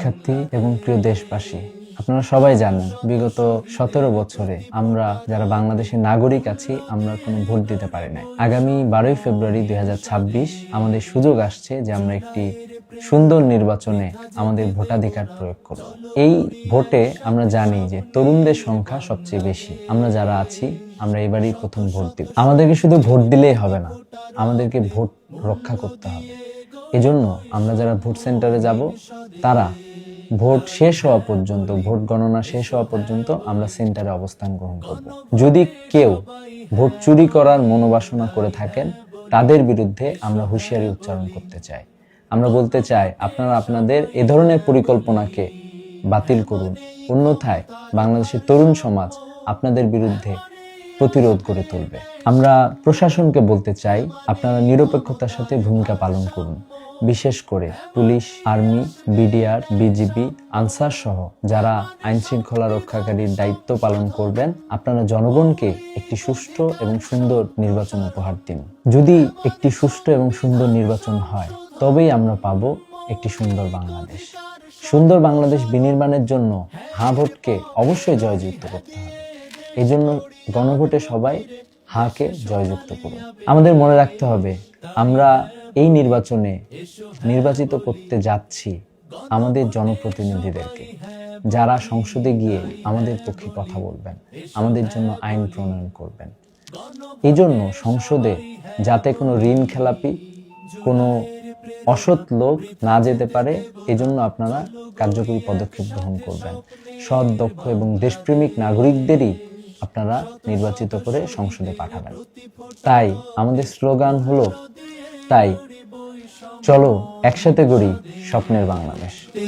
শিক্ষার্থী এবং প্রিয় দেশবাসী, আপনারা সবাই জানেন বিগত 17 বছরে আমরা যারা বাংলাদেশের নাগরিক আছি আমরা কোনো ভোট দিতে পারি নাই। আগামী 12 ফেব্রুয়ারি 2026 আমাদের সুযোগ আসছে যে আমরা একটি সুন্দর নির্বাচনে আমাদের ভোটাধিকার প্রয়োগ করব। এই ভোটে আমরা জানি যে তরুণদের সংখ্যা সবচেয়ে বেশি। আমরা যারা আছি আমরা এবারই প্রথম ভোট দিব। আমাদেরকে শুধু ভোট দিলেই হবে না, আমাদেরকে ভোট রক্ষা করতে হবে। এজন্য আমরা যারা ভোট সেন্টারে যাব তারা ভোট শেষ হওয়া পর্যন্ত, ভোট গণনা শেষ হওয়া পর্যন্ত আমরা সেন্টারে অবস্থান গ্রহণ করব। যদি কেউ ভোট চুরি করার মনোবাসনা করে থাকেন তাদের বিরুদ্ধে আমরা হুঁশিয়ারি উচ্চারণ করতে চাই। আমরা বলতে চাই আপনারা আপনাদের এ ধরনের পরিকল্পনাকে বাতিল করুন, অন্যথায় বাংলাদেশের তরুণ সমাজ আপনাদের বিরুদ্ধে প্রতিরোধ গড়ে তুলবে। আমরা প্রশাসনকে বলতে চাই আপনারা নিরপেক্ষতার সাথে ভূমিকা পালন করুন। বিশেষ করে police, army, BDR, BGB, answer সহ যারা আইন শৃঙ্খলা রক্ষাকারীর দায়িত্ব পালন করবেন, আপনারা জনগণকে একটি সুষ্ঠু এবং সুন্দর নির্বাচন উপহার দিন। যদি একটি সুষ্ঠু এবং সুন্দর নির্বাচন হয় তবেই আমরা পাবো একটি সুন্দর বাংলাদেশ। সুন্দর বাংলাদেশ বিনির্মাণের জন্য হ্যাঁ ভোটকে অবশ্যই জয়যুক্ত করতে হবে। এই জন্য গণভোটে সবাই হাঁকে জয়যুক্ত করুন। আমাদের মনে রাখতে হবে আমরা এই নির্বাচনে নির্বাচিত করতে যাচ্ছি আমাদের জনপ্রতিনিধিদেরকে, যারা সংসদে গিয়ে আমাদের পক্ষে কথা বলবেন, আমাদের জন্য আইন প্রণয়ন করবেন। এই জন্য সংসদে যাতে কোনো ঋণ খেলাপি, কোনো অসৎ লোক না যেতে পারে, এজন্য আপনারা কার্যকরী পদক্ষেপ গ্রহণ করবেন। সৎ, দক্ষ এবং দেশপ্রেমিক নাগরিকদেরই আপনারা নির্বাচিত করে সংসদে পাঠাবেন। তাই আমাদের স্লোগান হলো, তাই চলো একসাথে গড়ি স্বপ্নের বাংলাদেশ।